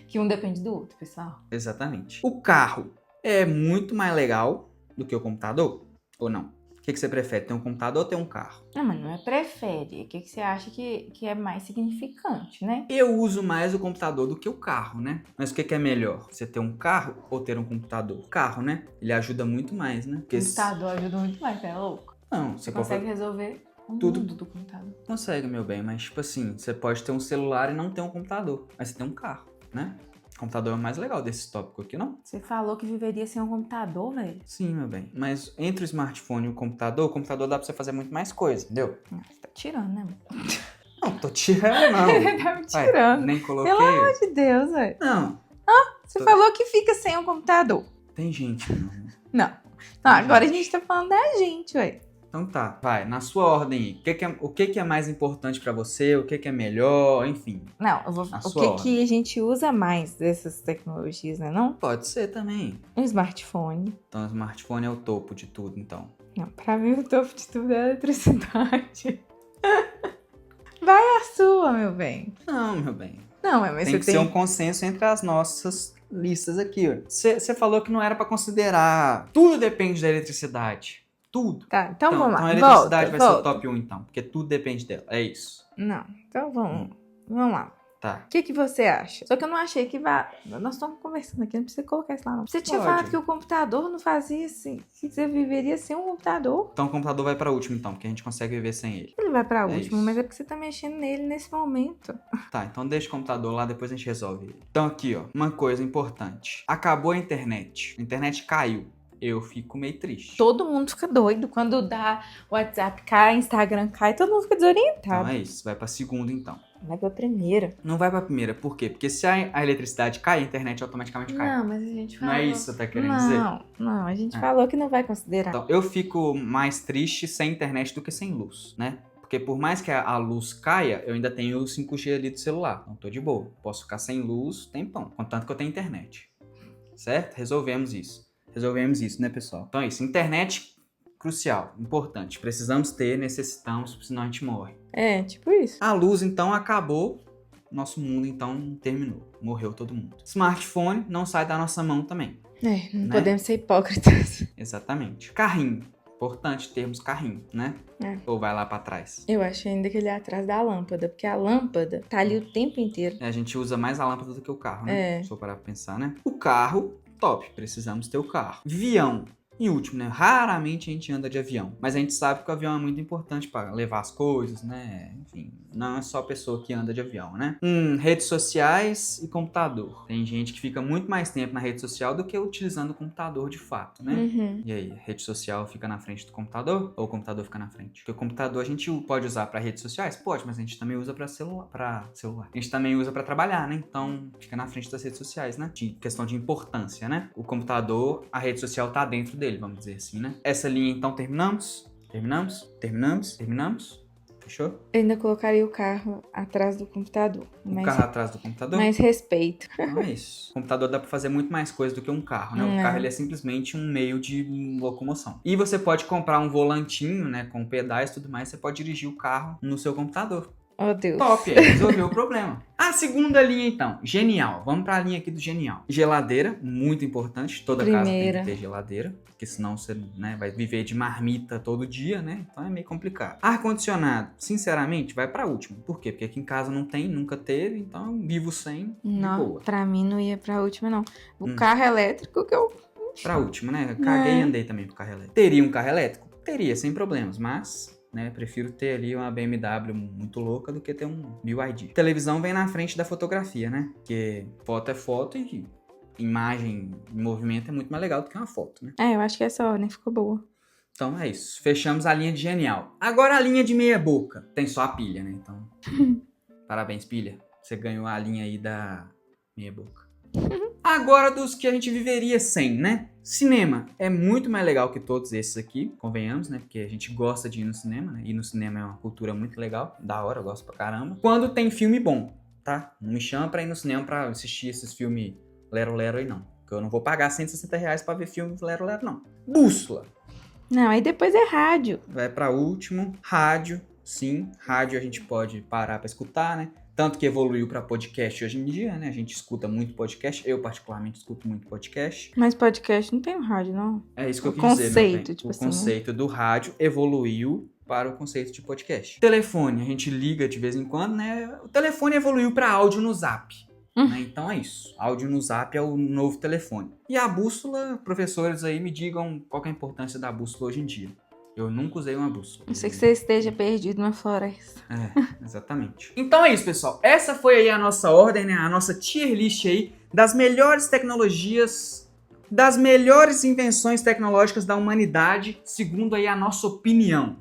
que um depende do outro, pessoal. Exatamente. O carro é muito mais legal do que o computador? Ou não? O que você prefere, ter um computador ou ter um carro? Não, mas não é prefere. O que você acha que é mais significante, né? Eu uso mais o computador do que o carro, né? Mas o que é melhor? Você ter um carro ou ter um computador? O carro, né? Ele ajuda muito mais, né? O computador ajuda muito mais, é louco? Não, você consegue resolver tudo do computador. Consegue, meu bem, mas tipo assim, você pode ter um celular e não ter um computador, mas você tem um carro, né? O computador é o mais legal desse tópico aqui, não? Você falou que viveria sem um computador, velho? Sim, meu bem, mas entre o smartphone e o computador dá pra você fazer muito mais coisa, entendeu? Você tá tirando, né, mano? Não, tô tirando, não. Você tá me tirando. Ué, nem coloquei. Pelo amor de Deus, velho. Não. Você falou que fica sem um computador. Tem gente, não. Não, agora a gente tá falando da gente, ué. Então tá, vai, na sua ordem aí, o que é mais importante pra você, o que é melhor, enfim. Não, o que a gente usa mais dessas tecnologias, né, não? Pode ser também. Um smartphone. Então o smartphone é o topo de tudo, então. Não, pra mim o topo de tudo é a eletricidade. Vai a sua, meu bem. Não, meu bem. Não, mas tem que ser um consenso entre as nossas listas aqui, ó. Você falou que não era pra considerar. Tudo depende da eletricidade. Tudo. Tá, então vamos lá. Então a eletricidade vai ser o top 1, então. Porque tudo depende dela. É isso. Não, então vamos lá. Tá. O que você acha? Só que eu não achei que vá... Nós estamos conversando aqui, não precisa colocar isso lá, não. Você tinha falado que o computador não fazia assim, que você viveria sem um computador. Então o computador vai pra último, então, porque a gente consegue viver sem ele. Ele vai pra último, isso. Mas é porque você tá mexendo nele nesse momento. Tá, então deixa o computador lá, depois a gente resolve ele. Então aqui, ó, uma coisa importante. Acabou a internet. A internet caiu. Eu fico meio triste. Todo mundo fica doido. Quando dá WhatsApp cai, Instagram cai, todo mundo fica desorientado. Então é isso, vai pra segundo então. Vai pra primeira. Não vai pra primeira. Por quê? Porque se a eletricidade cai, a internet automaticamente cai. Não, mas a gente falou... Não é isso que você tá querendo dizer? Não, a gente falou que não vai considerar. Então, eu fico mais triste sem internet do que sem luz, né? Porque por mais que a luz caia, eu ainda tenho o 5G ali do celular. Então tô de boa. Posso ficar sem luz tempão. Contanto que eu tenho internet. Certo? Resolvemos isso, né, pessoal? Então é isso. Internet, crucial, importante. Precisamos ter, necessitamos, senão a gente morre. É, tipo isso. A luz, então, acabou. Nosso mundo, então, terminou. Morreu todo mundo. Smartphone não sai da nossa mão também. Não podemos ser hipócritas. Exatamente. Carrinho. Importante termos carrinho, né? Ou vai lá pra trás? Eu acho ainda que ele é atrás da lâmpada, porque a lâmpada tá ali o tempo inteiro. A gente usa mais a lâmpada do que o carro, né? Se for parar pra pensar, né? O carro, top. Precisamos ter o carro. Avião. Em último, né? Raramente a gente anda de avião. Mas a gente sabe que o avião é muito importante para levar as coisas, né? Enfim, não é só a pessoa que anda de avião, né? Redes sociais e computador. Tem gente que fica muito mais tempo na rede social do que utilizando o computador de fato, né? E aí, rede social fica na frente do computador? Ou o computador fica na frente? Porque o computador a gente pode usar para redes sociais? Pode, mas a gente também usa para celular. A gente também usa para trabalhar, né? Então, fica na frente das redes sociais, né? De questão de importância, né? O computador, a rede social tá dentro dele, vamos dizer assim, né? Essa linha, então, terminamos? Fechou? Eu ainda colocaria o carro atrás do computador. O carro atrás do computador? Mais respeito. Não é isso. O computador dá pra fazer muito mais coisa do que um carro, né? O carro, ele é simplesmente um meio de locomoção. E você pode comprar um volantinho, né? Com pedais e tudo mais. Você pode dirigir o carro no seu computador. Oh, Deus. Top, aí resolveu o problema. A segunda linha, então. Genial. Vamos pra linha aqui do genial. Geladeira, muito importante. Toda casa tem que ter geladeira. Porque senão você, né, vai viver de marmita todo dia, né? Então é meio complicado. Ar-condicionado, sinceramente, vai pra último. Por quê? Porque aqui em casa não tem, nunca teve. Então vivo sem, de boa. Pra mim não ia pra última, não. O carro elétrico que eu... Pra última, né? Eu caguei e andei também pro carro elétrico. Teria um carro elétrico? Teria, sem problemas. Mas... né, prefiro ter ali uma BMW muito louca do que ter um BYD. Televisão vem na frente da fotografia, né? Porque foto é foto e imagem em movimento é muito mais legal do que uma foto, né? Eu acho que essa ordem ficou boa. Então é isso. Fechamos a linha de genial. Agora a linha de meia boca. Tem só a pilha, né? Então, parabéns, pilha. Você ganhou a linha aí da meia boca. Agora dos que a gente viveria sem, né? Cinema é muito mais legal que todos esses aqui, convenhamos, né? Porque a gente gosta de ir no cinema, né? Ir no cinema é uma cultura muito legal, da hora, eu gosto pra caramba. Quando tem filme bom, tá? Não me chama pra ir no cinema pra assistir esses filmes lero-lero aí, não. Porque eu não vou pagar R$160 pra ver filme lero-lero, não. Bússola. Não, aí depois é rádio. Vai pra último. Rádio, sim. Rádio a gente pode parar pra escutar, né? Tanto que evoluiu para podcast hoje em dia, né? A gente escuta muito podcast. Eu, particularmente, escuto muito podcast. Mas podcast não tem um rádio, não? É isso que eu quis dizer. Conceito, tipo assim. O conceito do rádio evoluiu para o conceito de podcast. Telefone, a gente liga de vez em quando, né? O telefone evoluiu para áudio no Zap. Né? Então é isso. Áudio no Zap é o novo telefone. E a bússola, professores aí me digam qual que é a importância da bússola hoje em dia. Eu nunca usei uma bússola. Não sei que você esteja perdido na floresta. Exatamente. Então é isso, pessoal. Essa foi aí a nossa ordem, né? A nossa tier list aí das melhores tecnologias, das melhores invenções tecnológicas da humanidade, segundo aí a nossa opinião.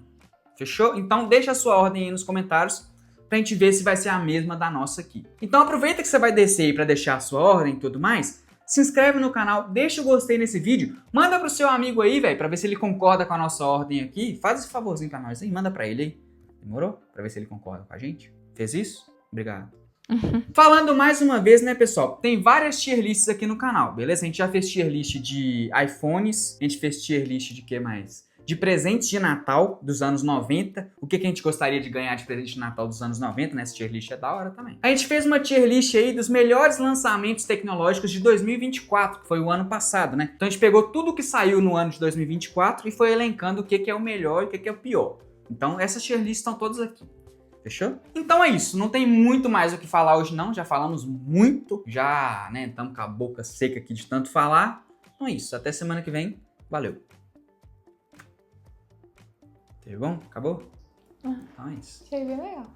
Fechou? Então deixa a sua ordem aí nos comentários pra gente ver se vai ser a mesma da nossa aqui. Então aproveita que você vai descer aí pra deixar a sua ordem e tudo mais. Se inscreve no canal, deixa o gostei nesse vídeo, manda pro seu amigo aí, velho, pra ver se ele concorda com a nossa ordem aqui. Faz esse favorzinho pra nós aí, manda pra ele aí. Demorou? Pra ver se ele concorda com a gente. Fez isso? Obrigado. Falando mais uma vez, né, pessoal, tem várias tier lists aqui no canal, beleza? A gente já fez tier list de iPhones, a gente fez tier list de que mais? De presentes de Natal dos anos 90. O que a gente gostaria de ganhar de presente de Natal dos anos 90, né? Essa tier list é da hora também. A gente fez uma tier list aí dos melhores lançamentos tecnológicos de 2024, que foi o ano passado, né? Então a gente pegou tudo que saiu no ano de 2024 e foi elencando o que é o melhor e o que é o pior. Então essas tier lists estão todas aqui. Fechou? Então é isso, não tem muito mais o que falar hoje não, já falamos muito, já, né, estamos com a boca seca aqui de tanto falar. Então é isso, até semana que vem, valeu. Teve bom? Acabou? Então é isso. Achei bem legal.